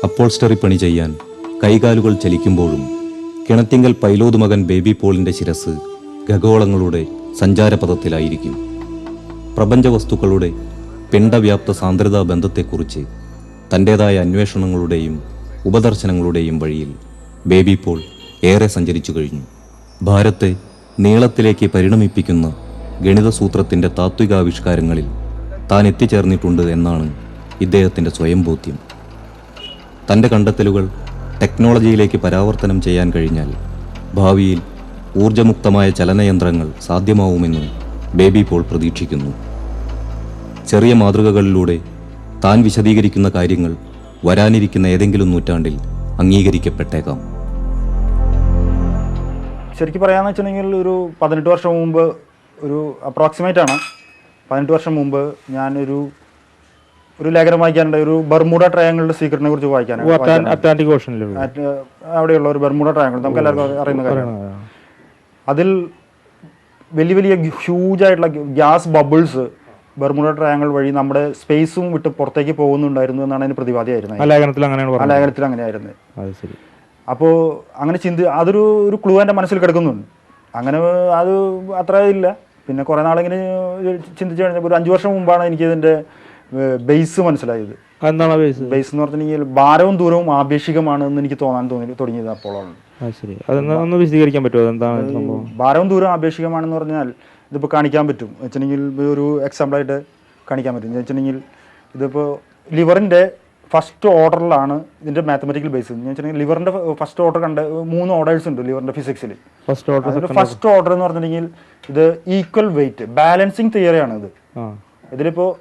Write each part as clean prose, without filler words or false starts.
Upholstery പണി ചെയ്യാൻ കൈകാലുകൾ ചലിക്കുമ്പോഴും കിണറ്റിങ്കൽ പൈലോത് മകൻ ബേബി പോളിൻ്റെ ശിരസ് ഖഗോളങ്ങളുടെ സഞ്ചാരപഥത്തിലായിരിക്കും. പ്രപഞ്ച വസ്തുക്കളുടെ പിണ്ഡവ്യാപ്ത സാന്ദ്രതാ ബന്ധത്തെക്കുറിച്ച് തൻ്റേതായ അന്വേഷണങ്ങളുടെയും ഉപദർശനങ്ങളുടെയും വഴിയിൽ ബേബി പോൾ ഏറെ സഞ്ചരിച്ചു കഴിഞ്ഞു. ഭാരത്തെ നീളത്തിലേക്ക് പരിണമിപ്പിക്കുന്ന ഗണിതസൂത്രത്തിൻ്റെ താത്വികാവിഷ്കാരങ്ങളിൽ താൻ എത്തിച്ചേർന്നിട്ടുണ്ട് എന്നാണ് ഇദ്ദേഹത്തിൻ്റെ സ്വയം ബോധ്യം. തൻ്റെ കണ്ടെത്തലുകൾ ടെക്നോളജിയിലേക്ക് പരാവർത്തനം ചെയ്യാൻ കഴിഞ്ഞാൽ ഭാവിയിൽ ഊർജമുക്തമായ ചലനയന്ത്രങ്ങൾ സാധ്യമാവുമെന്ന് ബേബി പോൾ പ്രതീക്ഷിക്കുന്നു. ചെറിയ മാതൃകകളിലൂടെ താൻ വിശദീകരിക്കുന്ന കാര്യങ്ങൾ വരാനിരിക്കുന്ന ഏതെങ്കിലും നൂറ്റാണ്ടിൽ അംഗീകരിക്കപ്പെട്ടേക്കാം. ശരിക്കും പറയാമെന്ന് വെച്ചിട്ടുണ്ടെങ്കിൽ ഒരു 18 വർഷം മുമ്പ്, ഒരു അപ്രോക്സിമേറ്റ് ആണ്, 18 വർഷം മുമ്പ് ഞാനൊരു ലേഖനം വായിക്കാനുണ്ട്. ഒരു ബർമുഡ ട്രയാങ്കിളിന്റെ സീക്രറ്റിനെ കുറിച്ച് വായിക്കാനാണ്. അറ്റ്ലാന്റിക് ഓഷനിൽ അവിടെയുള്ള ഒരു ബർമുഡ ട്രയാങ്കിൾ നമുക്ക് എല്ലാവർക്കും അറിയുന്ന കാര്യമാണ്. അതിൽ വലിയ വലിയ ഹ്യൂജ് ആയിട്ടുള്ള ഗ്യാസ് ബബിൾസ് ബർമുഡ ട്രയാങ്കിൾ വഴി നമ്മുടെ സ്പേസും വിട്ട് പുറത്തേക്ക് പോകുന്നുണ്ടായിരുന്നു എന്നാണ് അതിന് പ്രതിപാദിയായിരുന്നത്. ആ ലേഖനത്തിൽ അങ്ങനെയായിരുന്നു. അപ്പോൾ അങ്ങനെ അതൊരു ക്ലൂ എൻ്റെ മനസ്സിൽ കിടക്കുന്നുണ്ട്. അങ്ങനെ അത് അത്ര ഇല്ല. പിന്നെ കുറേ നാളിങ്ങനെ ചിന്തിച്ച് കഴിഞ്ഞപ്പോൾ ഒരു 5 വർഷം മുമ്പാണ് എനിക്ക് ഇതിൻ്റെ ബേസ് മനസ്സിലായത്. എന്താണ് ബേസ് എന്ന് പറഞ്ഞിട്ടുണ്ടെങ്കിൽ ഭാരവും ദൂരവും ആപേക്ഷികമാണ് എന്ന് എനിക്ക് തുടങ്ങിയത് അപ്പോഴാണ്. അതൊന്ന് വിശദീകരിക്കാൻ പറ്റുമോ? എന്താണ് ഭാരവും ദൂരവും ആപേക്ഷികമാണെന്ന് പറഞ്ഞാൽ ഇതിപ്പോൾ കാണിക്കാൻ പറ്റും വെച്ചിട്ടുണ്ടെങ്കിൽ ഒരു എക്സാമ്പിളായിട്ട് കാണിക്കാൻ പറ്റും. എന്ന് വെച്ചിട്ടുണ്ടെങ്കിൽ ഇതിപ്പോൾ ലിവറിൻ്റെ ഫസ്റ്റ് ഓർഡറിലാണ് ഇതിൻ്റെ മാത്തമാറ്റിക്കൽ ബേസ്. എന്ന് വെച്ചിട്ടുണ്ടെങ്കിൽ ലിവറിൻ്റെ ഫസ്റ്റ് ഓർഡർ 3 ഓർഡേഴ്സ് ഉണ്ട് ലിവറിൻ്റെ ഫിസിക്സിൽ. ഫസ്റ്റ് ഓർഡർ എന്ന് പറഞ്ഞിട്ടുണ്ടെങ്കിൽ ഇത് ഈക്വൽ വെയിറ്റ് ബാലൻസിങ് തിയറിയാണ് ഇത്. ഇതിലിപ്പോൾ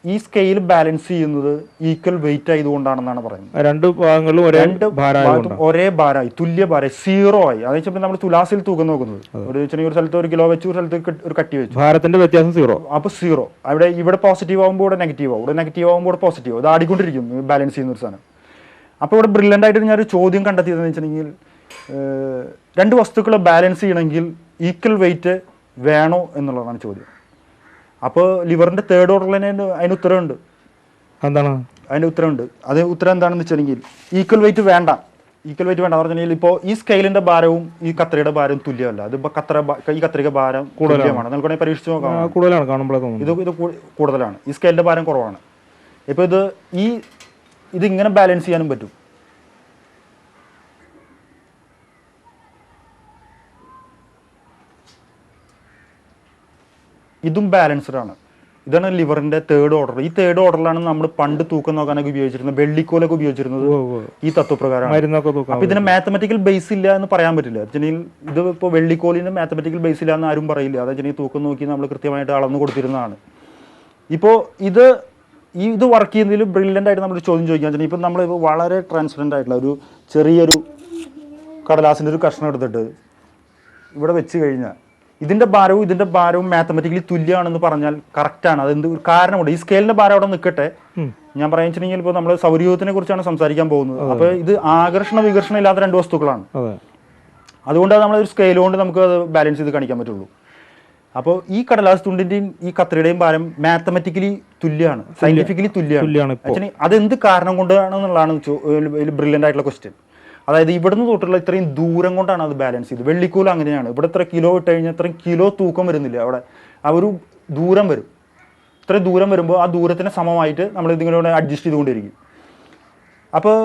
ഈ സ്കെയിൽ ബാലൻസ് ചെയ്യുന്നത് ഈക്വൽ വെയിറ്റ് ആയതുകൊണ്ടാണെന്നാണ് പറയുന്നത്. രണ്ട് ഭാഗങ്ങളും ഒരേ ഭാരമായി, തുല്യ ഭാരം, 0 ആയി. അത് വെച്ചാൽ നമ്മൾ തുലാസിൽ തൂക്കം നോക്കുന്നത് ഒരു സ്ഥലത്ത് 1 കിലോ വെച്ച്, ഒരു സ്ഥലത്ത് ഒരു കട്ടി വെച്ചു, ഭാരത്തിന്റെ വ്യത്യാസം 0. അപ്പോൾ 0. ഇവിടെ പോസിറ്റീവ് ആകുമ്പോൾ ഇവിടെ നെഗറ്റീവ് ആവും, ഇവിടെ നെഗറ്റീവ് ആകുമ്പോൾ ഇവിടെ പോസിറ്റീവ് ആവും. ഇത് ആടിക്കൊണ്ടിരിക്കും ബാലൻസ് ചെയ്യുന്ന ഒരു സാധനം. അപ്പോൾ ഇവിടെ ബ്രില്യൻ്റ് ആയിട്ട് ഞാനൊരു ചോദ്യം കണ്ടെത്തിയതെന്ന് വെച്ചിട്ടുണ്ടെങ്കിൽ 2 വസ്തുക്കളെ ബാലൻസ് ചെയ്യണമെങ്കിൽ ഈക്വൽ വെയിറ്റ് വേണോ എന്നുള്ളതാണ് ചോദ്യം. അപ്പോൾ ലിവറിൻ്റെ തേർഡ് ഓർഡറിൽ അതിന് ഉത്തരവുണ്ട്. എന്താണ് അതിൻ്റെ ഉത്തരവുണ്ട്? അത് ഉത്തരം എന്താണെന്ന് വെച്ചിട്ടുണ്ടെങ്കിൽ ഈക്വൽ വെയിറ്റ് വേണ്ട എന്ന് പറഞ്ഞാൽ ഇപ്പോൾ ഈ സ്കെയിലിൻ്റെ ഭാരവും ഈ കത്രിയുടെ ഭാരവും തുല്യമല്ല. അതിപ്പോൾ ഈ കത്രിക ഭാരം കൂടുതലാണ്. നമുക്ക് പരീക്ഷിച്ച് നോക്കാം. ഇത് കൂടുതലാണ്, ഈ സ്കെയിലിൻ്റെ ഭാരം കുറവാണ്. ഇപ്പോൾ ഇതിങ്ങനെ ബാലൻസ് ചെയ്യാനും പറ്റും. ഇതും ബാലൻസ്ഡ് ആണ്. ഇതാണ് ലിവറിന്റെ തേർഡ് ഓർഡർ. ഈ തേർഡ് ഓർഡറിലാണ് നമ്മൾ പണ്ട് തൂക്കം നോക്കാനൊക്കെ ഉപയോഗിച്ചിരുന്നത്, വെള്ളിക്കോലൊക്കെ ഉപയോഗിച്ചിരുന്നത് ഈ തത്വപ്രകാരമാണ്. അപ്പൊ ഇതിന് മാത്തമാറ്റിക്കൽ ബേസ് ഇല്ല എന്ന് പറയാൻ പറ്റില്ല. ഇത് ഇപ്പോൾ വെള്ളിക്കോലിന്റെ മാത്തമാറ്റിക്കൽ ബേസ് ഇല്ല എന്ന് ആരും പറയില്ല. അതെന്ന് തൂക്കം നോക്കി നമ്മൾ കൃത്യമായിട്ട് അളന്നു കൊടുത്തിരുന്നതാണ്. ഇപ്പോൾ ഇത് വർക്ക് ചെയ്യുന്നതിൽ ബ്രില്യൻ്റ് ആയിട്ട് നമ്മൾ ചോദ്യം ചോദിക്കാൻ വെച്ചാൽ ഇപ്പം നമ്മൾ വളരെ ട്രാൻസ്പെറൻ്റ് ആയിട്ടുള്ള ഒരു ചെറിയൊരു കടലാസിൻ്റെ ഒരു കഷ്ണം എടുത്തിട്ട് ഇവിടെ വെച്ച് കഴിഞ്ഞാൽ ഇതിൻ്റെ ഭാരവും മാത്തമാറ്റിക്കലി തുല്യമാണെന്ന് പറഞ്ഞാൽ കറക്റ്റാണ്. അതെന്ത് കാരണമുണ്ട്? ഈ സ്കെയിലിൻ്റെ ഭാരം അവിടെ നിൽക്കട്ടെ. ഞാൻ പറയുകയാണെന്നുവെച്ചിട്ടുണ്ടെങ്കിൽ ഇപ്പോൾ നമ്മൾ സൗരയൂഥത്തിനെ കുറിച്ചാണ് സംസാരിക്കാൻ പോകുന്നത്. അപ്പോൾ ഇത് ആകർഷണ വികർഷണം ഇല്ലാത്ത 2 വസ്തുക്കളാണ്. അതുകൊണ്ട് നമ്മളൊരു സ്കെയിൽ കൊണ്ട് നമുക്ക് അത് ബാലൻസ് ചെയ്ത് കാണിക്കാൻ പറ്റുള്ളൂ. അപ്പോൾ ഈ കടലാസ് തുണ്ടിൻ്റെയും ഈ കത്രിയുടെയും ഭാരം മാത്തമാറ്റിക്കലി തുല്യമാണ്, സയന്റിഫിക്കലി തുല്യമാണ്. അതെന്ത് കാരണം കൊണ്ടാണെന്നുള്ളതാണ് ബ്രില്യൻ്റ് ആയിട്ടുള്ള ക്വസ്റ്റ്യൻ. അതായത് ഇവിടുന്ന് തൊട്ടുള്ള ഇത്രയും ദൂരം കൊണ്ടാണ് അത് ബാലൻസ് ചെയ്ത്. വെള്ളിക്കൂല അങ്ങനെയാണ്. ഇവിടെ ഇത്ര കിലോ ഇട്ട് കഴിഞ്ഞാൽ ഇത്രയും കിലോ തൂക്കം വരുന്നില്ല. അവിടെ ആ ഒരു ദൂരം വരും. ഇത്രയും ദൂരം വരുമ്പോൾ ആ ദൂരത്തിന് സമമായിട്ട് നമ്മൾ ഇതിങ്ങനെ അഡ്ജസ്റ്റ് ചെയ്തുകൊണ്ടിരിക്കും. അപ്പോൾ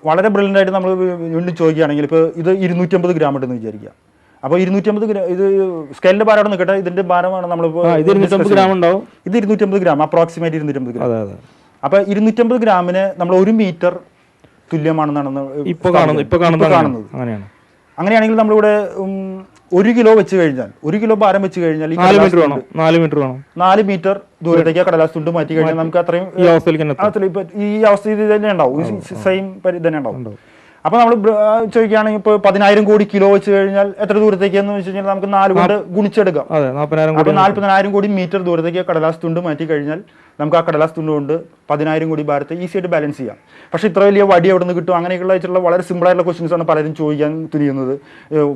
വളരെ ബ്രില്യൻ്റ് ആയിട്ട് നമ്മൾ വീണ്ടും ചോദിക്കുകയാണെങ്കിൽ ഇപ്പോൾ ഇത് 250 ഗ്രാം ഉണ്ടെന്ന് വിചാരിക്കുക. അപ്പോൾ 250 ഗ്രാം, ഇത് സ്കെയിലിൻ്റെ ഭാരം അവിടെ നിൽക്കട്ടെ, ഇതിൻ്റെ ഭാരമാണ് നമ്മളിപ്പോൾ ഇത് 250 ഗ്രാം, അപ്രോക്സിമേറ്റ് 250 ഗ്രാം. അപ്പോൾ 250 ഗ്രാമിന് നമ്മൾ 1 മീറ്റർ തുല്യമാണെന്നാണ് ഇപ്പോൾ കാണുന്നത്. അങ്ങനെയാണെങ്കിൽ നമ്മളിവിടെ 1 കിലോ വെച്ച് കഴിഞ്ഞാൽ, 1 കിലോ ഭാരം വെച്ച് കഴിഞ്ഞാൽ 4 മീറ്റർ ദൂരത്തേക്ക് കടലാസ് തുണ്ട് മാറ്റി കഴിഞ്ഞാൽ നമുക്ക് അത്രയും ഈ അവസ്ഥ തന്നെ ഉണ്ടാവും, സെയിം തന്നെ ഉണ്ടാവും. അപ്പോൾ നമ്മൾ ചോദിക്കുകയാണെങ്കിൽ ഇപ്പോൾ 10,000 കോടി കിലോ വെച്ച് കഴിഞ്ഞാൽ എത്ര ദൂരത്തേക്കെന്ന് വെച്ച് കഴിഞ്ഞാൽ നമുക്ക് 4 കൊണ്ട് ഗുണിച്ചെടുക്കാം. അപ്പോൾ 40,000 കോടി മീറ്റർ ദൂരത്തേക്ക് കടലാസ് തുണ്ട് മാറ്റി കഴിഞ്ഞാൽ നമുക്ക് ആ കടലാസ് തുണ്ട് കൊണ്ട് 10,000 കോടി ഭാരത്തെ ഈസി ആയിട്ട് ബാലൻസ് ചെയ്യാം. പക്ഷേ ഇത്ര വലിയ വടി എവിടെ നിന്ന് കിട്ടും? അങ്ങനെയൊക്കെയുള്ള വെച്ചിട്ടുള്ള വളരെ സിമ്പിളായിട്ടുള്ള ക്വസ്റ്റ്യൻസ് ആണ് പലരും ചോദിക്കാൻ തുനിയുന്നത്.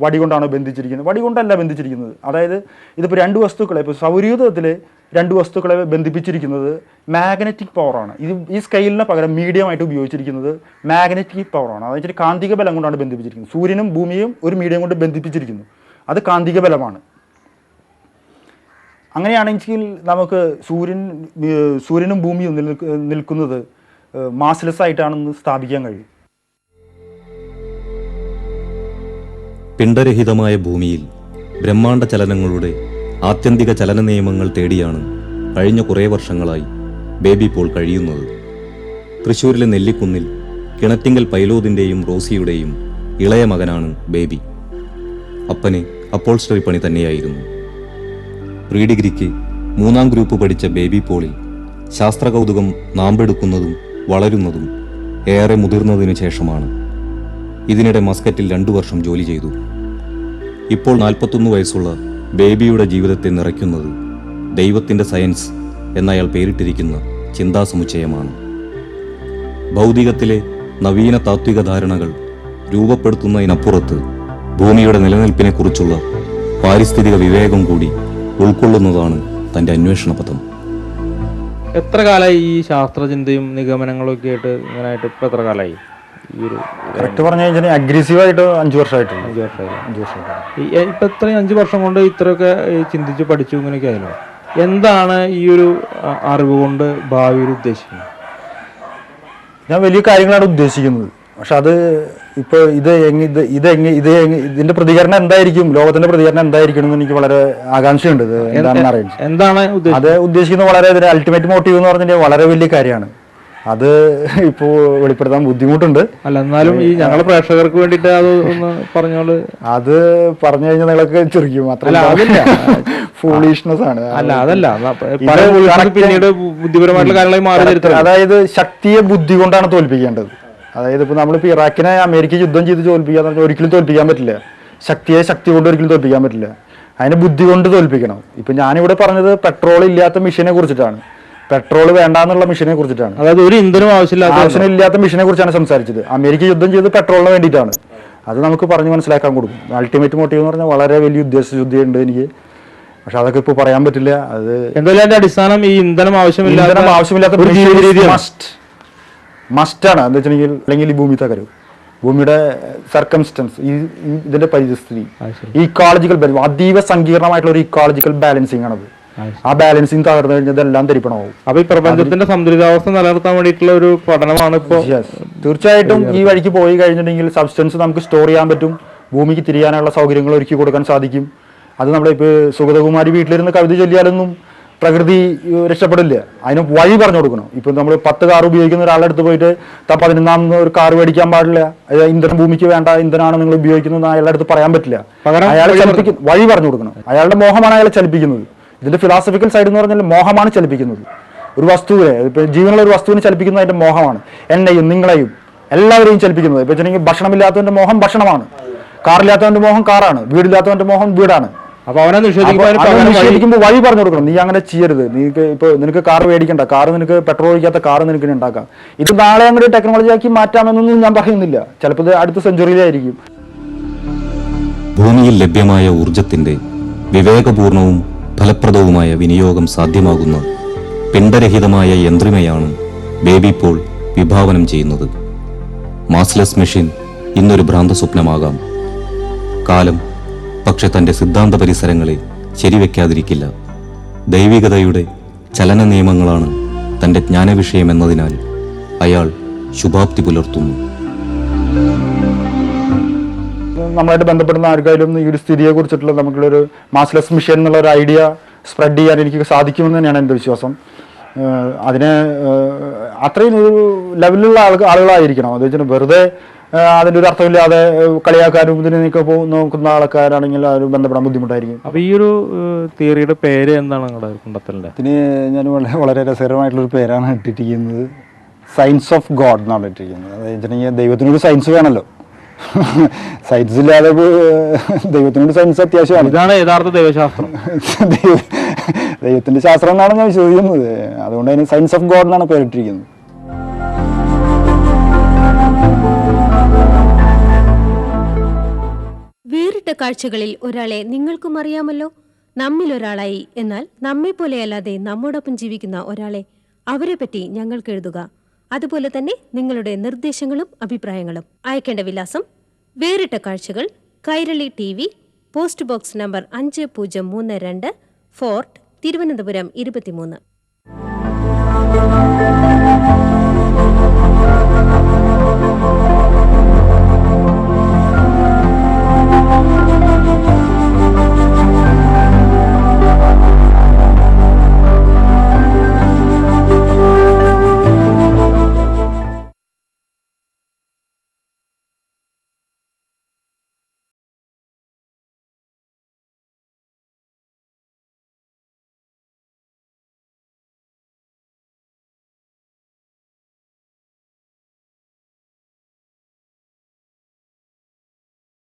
വടി കൊണ്ടാണോ ബന്ധിച്ചിരിക്കുന്നത്? വടി കൊണ്ടല്ല ബന്ധിച്ചിരിക്കുന്നത്. അതായത് ഇതിപ്പോൾ 2 വസ്തുക്കളെ ഇപ്പോൾ സൗരയൂഥത്തിൽ രണ്ട് വസ്തുക്കളെ ബന്ധിപ്പിച്ചിരിക്കുന്നത് മാഗ്നറ്റിക് പവറാണ്. ഈ സ്കെയിലിന് പകരം മീഡിയമായിട്ട് ഉപയോഗിച്ചിരിക്കുന്നത് മാഗ്നറ്റിക് പവറാണ്. അതായത് കാന്തിക ബലം കൊണ്ടാണ് ബന്ധിപ്പിച്ചിരിക്കുന്നത്. സൂര്യനും ഭൂമിയും ഒരു മീഡിയം കൊണ്ട് ബന്ധിപ്പിച്ചിരിക്കുന്നു. അത് കാന്തിക ബലമാണ്. അങ്ങനെയാണെങ്കിൽ നമുക്ക് സൂര്യനും ഭൂമിയും നിൽക്കുന്നത് മാസ്ലെസ് ആയിട്ടാണെന്ന് സ്ഥാപിക്കാൻ കഴിയും. പിണ്ഡരഹിതമായ ഭൂമിയിൽ ബ്രഹ്മാണ്ഡ ചലനങ്ങളുടെ ആത്യന്തിക ചലന നിയമങ്ങൾ തേടിയാണ് കഴിഞ്ഞ കുറേ വർഷങ്ങളായി ബേബി പോൾ കഴിയുന്നത്. തൃശ്ശൂരിലെ നെല്ലിക്കുന്നിൽ കിണറ്റിങ്കൽ പൈലോദിൻ്റെയും റോസിയുടെയും ഇളയ മകനാണ് ബേബി. അപ്പന് അപ്പോൾസ്റ്ററി പണി തന്നെയായിരുന്നു. പ്രീ ഡിഗ്രിക്ക് 3ാം ഗ്രൂപ്പ് പഠിച്ച ബേബി പോളിൽ ശാസ്ത്രകൗതുകം നാമ്പെടുക്കുന്നതും വളരുന്നതും ഏറെ മുതിർന്നതിനു ശേഷമാണ്. ഇതിനിടെ മസ്കറ്റിൽ 2 വർഷം ജോലി ചെയ്തു. ഇപ്പോൾ 41 വയസ്സുള്ള ബേബിയുടെ ജീവിതത്തെ നിറയ്ക്കുന്നത് ദൈവത്തിൻ്റെ സയൻസ് എന്നയാൾ പേരിട്ടിരിക്കുന്ന ചിന്താസമുച്ചയമാണ്. ഭൗതികത്തിലെ നവീന താത്വിക ധാരണകൾ രൂപപ്പെടുത്തുന്നതിനപ്പുറത്ത് ഭൂമിയുടെ നിലനിൽപ്പിനെക്കുറിച്ചുള്ള പാരിസ്ഥിതിക വിവേകം കൂടി ഉൾക്കൊള്ളുന്നതാണ് തൻ്റെ അന്വേഷണ പഥം. എത്ര കാലമായി ഈ ശാസ്ത്രചിന്തയും നിഗമനങ്ങളും ഒക്കെ ആയിട്ട് ഇങ്ങനായിട്ട് ഇപ്പം എത്ര കാലമായി? ഈ ഒരു കറക്റ്റ് പറഞ്ഞു കഴിഞ്ഞാൽ അഗ്രസീവായിട്ട് 5 വർഷമായിട്ടുണ്ട്. 5 വർഷമായി. ഇപ്പം ഇത്രയും 5 വർഷം കൊണ്ട് ഇത്രയൊക്കെ ചിന്തിച്ച് പഠിച്ചു ഇങ്ങനെയൊക്കെ ആയാലോ. എന്താണ് ഈ ഒരു അറിവ് കൊണ്ട് ഭാവിയിൽ ഉദ്ദേശിക്കുന്നത്? ഞാൻ വലിയ കാര്യങ്ങളാണ് ഉദ്ദേശിക്കുന്നത്. പക്ഷെ അത് ഇപ്പോൾ ഇതിന്റെ പ്രതികരണം എന്തായിരിക്കും, ലോകത്തിന്റെ പ്രതികരണം എന്തായിരിക്കും എന്ന് എനിക്ക് വളരെ ആകാംക്ഷയുണ്ട്. ഇത് എന്താണെന്ന് അറിയാം. എന്താണ് അത് ഉദ്ദേശിക്കുന്നത് വളരെ അൾട്ടിമേറ്റ് മോട്ടീവ് എന്ന് പറഞ്ഞാൽ വളരെ വലിയ കാര്യമാണ്. അത് ഇപ്പോൾ വെളിപ്പെടുത്താൻ ബുദ്ധിമുട്ടുണ്ട്. അല്ല, എന്നാലും ഈ ഞങ്ങളുടെ പ്രേക്ഷകർക്ക് വേണ്ടിയിട്ട് അത് ഒന്ന് പറഞ്ഞോളൂ. അത് പറഞ്ഞു കഴിഞ്ഞാൽ നിങ്ങളൊക്കെ ചെറിയും ഫൂളിഷ്നെസ് ആണ്. അല്ല, അതല്ല, പിന്നീട് ബുദ്ധിപരമായിട്ടുള്ള കാര്യങ്ങളായി മാറി. അതായത് ശക്തിയെ ബുദ്ധി കൊണ്ടാണ് തോൽപ്പിക്കേണ്ടത്. അതായത് ഇപ്പൊ നമ്മളിപ്പോ ഇറാഖിനെ അമേരിക്ക യുദ്ധം ചെയ്ത് തോൽപ്പിക്കാന്ന് പറഞ്ഞാൽ ഒരിക്കലും തോൽപ്പിക്കാൻ പറ്റില്ല. ശക്തിയെ ശക്തി കൊണ്ട് ഒരിക്കലും തോൽപ്പിക്കാൻ പറ്റില്ല. അതിനെ ബുദ്ധി കൊണ്ട് തോൽപ്പിക്കണം. ഇപ്പൊ ഞാനിവിടെ പറഞ്ഞത് പെട്രോൾ ഇല്ലാത്ത മെഷീനെ കുറിച്ചിട്ടാണ്, പെട്രോൾ വേണ്ടാന്നുള്ള മെഷീനെ കുറിച്ചിട്ടാണ്. അതായത് ഒരു ഇന്ധനം ആവശ്യമില്ലാത്ത മെഷീനെ കുറിച്ചാണ് സംസാരിച്ചത്. അമേരിക്ക യുദ്ധം ചെയ്ത് പെട്രോളിന് വേണ്ടിയിട്ടാണ്. അത് നമുക്ക് പറഞ്ഞു മനസ്സിലാക്കാൻ കൊടുക്കും. അൾട്ടിമേറ്റ് മോട്ടീവ് എന്ന് പറഞ്ഞാൽ വളരെ വലിയ ഉദ്ദേശശുദ്ധിയുണ്ട് എനിക്ക്. പക്ഷെ അതൊക്കെ ഇപ്പൊ പറയാൻ പറ്റില്ല. അത് എന്തായാലും അതിന്റെ അടിസ്ഥാനം ഈ ഇന്ധനം ആവശ്യമില്ലാത്ത മസ്റ്റാണ്. എന്താ വെച്ചിട്ടുണ്ടെങ്കിൽ അല്ലെങ്കിൽ ഈ ഭൂമി തകരും, ഭൂമിയുടെ സർക്കംസ്റ്റൻസ്, ഇതിന്റെ പരിസ്ഥിതി, ഇക്കോളജിക്കൽ അതീവ സങ്കീർണമായിട്ടുള്ള ഒരു ഇക്കോളജിക്കൽ ബാലൻസിങ് ആണത്. ആ ബാലൻസിങ് തകർന്നു കഴിഞ്ഞാൽ ഇതെല്ലാം തരിപ്പണമാവും. അപ്പൊ ഈ പ്രപഞ്ചത്തിന്റെ സന്തുലിതാവസ്ഥ നിലനിർത്താൻ വേണ്ടിയിട്ടുള്ള ഒരു പഠനമാണ് ഇപ്പോ. തീർച്ചയായിട്ടും ഈ വഴിക്ക് പോയി കഴിഞ്ഞിട്ടുണ്ടെങ്കിൽ സബ്സ്റ്റൻസ് നമുക്ക് സ്റ്റോർ ചെയ്യാൻ പറ്റും, ഭൂമിക്ക് തിരിയാനുള്ള സൗകര്യങ്ങൾ ഒരുക്കി കൊടുക്കാൻ സാധിക്കും. അത് നമ്മളിപ്പോ സുഗതകുമാരി വീട്ടിലിരുന്ന് കവിത ചൊല്ലിയാലൊന്നും പ്രകൃതി രക്ഷപ്പെടില്ല. അതിന് വഴി പറഞ്ഞു കൊടുക്കണം. ഇപ്പൊ നമ്മൾ 10 കാർ ഉപയോഗിക്കുന്ന ഒരാളുടെ അടുത്ത് പോയിട്ട് 11ാമത് ഒരു കാർ മേടിക്കാൻ പാടില്ല, ഇന്ധനം ഭൂമിക്ക് വേണ്ട ഇന്ധനമാണ് നിങ്ങൾ ഉപയോഗിക്കുന്നത് അയാളുടെ അടുത്ത് പറയാൻ പറ്റില്ല. അയാളെ ചലിപ്പിക്കും, വഴി പറഞ്ഞു കൊടുക്കണം. അയാളുടെ മോഹമാണ് അയാളെ ചലിപ്പിക്കുന്നത്. ഇതിന്റെ ഫിലോസഫിക്കൽ സൈഡ് എന്ന് പറഞ്ഞാൽ മോഹമാണ് ചലിപ്പിക്കുന്നത്. ഒരു വസ്തുവിനെ, ഇപ്പൊ ജീവനുള്ള ഒരു വസ്തുവിനെ ചലിപ്പിക്കുന്നത് അതിന്റെ മോഹമാണ്. എന്നെയും നിങ്ങളെയും എല്ലാവരെയും ചലിപ്പിക്കുന്നത്. ഇപ്പൊ വെച്ചിട്ടുണ്ടെങ്കിൽ ഭക്ഷണമില്ലാത്തവന്റെ മോഹം ഭക്ഷണമാണ്, കാറില്ലാത്തവന്റെ മോഹം കാറാണ്, വീടില്ലാത്തവന്റെ മോഹം വീടാണ്. അപ്പൊ അവനെ നിഷേധിക്കുമ്പോൾ വഴി പറഞ്ഞു കൊടുക്കണം. നീ അങ്ങനെ ചെയ്യരുത്, നിനക്ക് കാർ മേടിക്കണ്ട, കാർ നിനക്ക് പെട്രോൾ ഒഴിക്കാത്ത കാർ നിനക്ക് ഉണ്ടാക്കാം. ഇത് നാളെ അങ്ങോട്ട് ടെക്നോളജി ആക്കി മാറ്റാമെന്നൊന്നും ഞാൻ പറയുന്നില്ല. ചിലപ്പോൾ അടുത്ത സെഞ്ചുറിയിലായിരിക്കും. ഭൂമിയിൽ ലഭ്യമായ ഊർജത്തിന്റെ വിവേകപൂർണവും ഫലപ്രദവുമായ വിനിയോഗം സാധ്യമാകുന്ന പിണ്ഡരഹിതമായ യന്ത്രിമയാണ് ബേബി പോൾ വിഭാവനം ചെയ്യുന്നത്. മാസ്ലെസ് മെഷീൻ ഇന്നൊരു ഭ്രാന്ത സ്വപ്നമാകാം. കാലം പക്ഷെ തൻ്റെ സിദ്ധാന്ത പരിസരങ്ങളെ ശരിവെക്കാതിരിക്കില്ല. ദൈവികതയുടെ ചലന നിയമങ്ങളാണ് തൻ്റെ ജ്ഞാനവിഷയം എന്നതിനാൽ അയാൾ ശുഭാപ്തി പുലർത്തുന്നു. നമ്മളായിട്ട് ബന്ധപ്പെടുന്ന ആർക്കായാലും ഈ ഒരു സ്ഥിതിയെ കുറിച്ചിട്ടുള്ള നമുക്കുള്ളൊരു മാസ്ലെസ് മിഷൻ എന്നുള്ള ഒരു ഐഡിയ സ്പ്രെഡ് ചെയ്യാൻ എനിക്ക് സാധിക്കുമെന്ന് തന്നെയാണ് എൻ്റെ വിശ്വാസം. അതിന് അത്രയും ഒരു ലെവലിലുള്ള ആളുകളായിരിക്കണം. അത് വെച്ചാൽ വെറുതെ അതിൻ്റെ ഒരു അർത്ഥമില്ലാതെ കളിയാക്കാനും ഇതിനൊക്കെ നോക്കുന്ന ആൾക്കാരാണെങ്കിൽ അത് ബന്ധപ്പെടാൻ ബുദ്ധിമുട്ടായിരിക്കും. അപ്പോൾ ഈ ഒരു തിയറിയുടെ പേര് എന്താണ് നിങ്ങളുടെ കണ്ടെത്തലിൻ്റെ? ഇതിന് ഞാൻ വളരെ രസകരമായിട്ടുള്ളൊരു പേരാണ് ഇട്ടിരിക്കുന്നത്. സയൻസ് ഓഫ് ഗോഡ് എന്നാണ് ഇട്ടിരിക്കുന്നത്. അത് വെച്ചിട്ടുണ്ടെങ്കിൽ ദൈവത്തിനൊരു സയൻസ് വേണമല്ലോ. സയൻസ് ഇല്ലാതെ ദൈവത്തിനോട് സയൻസ് അത്യാവശ്യമാണ്. ഇതാണ് യഥാർത്ഥ ദൈവശാസ്ത്രം. ദൈവത്തിന്റെ ശാസ്ത്രം എന്നാണ് ഞാൻ വിശ്വസിക്കുന്നത്. അതുകൊണ്ട് അതിന് സയൻസ് ഓഫ് ഗോഡ് എന്നാണ് പേരിട്ടിരിക്കുന്നത്. വേറിട്ട കാഴ്ചകളിൽ ഒരാളെ നിങ്ങൾക്കും അറിയാമല്ലോ. നമ്മിലൊരാളായി, എന്നാൽ നമ്മെപ്പോലെയല്ലാതെ നമ്മോടൊപ്പം ജീവിക്കുന്ന ഒരാളെ, അവരെപ്പറ്റി ഞങ്ങൾക്ക് എഴുതുക. അതുപോലെ തന്നെ നിങ്ങളുടെ നിർദ്ദേശങ്ങളും അഭിപ്രായങ്ങളും അയക്കേണ്ട വിലാസം: വേറിട്ട കാഴ്ചകൾ, Kairali TV, post box number 5032, fort, Thiruvananthapuram 23.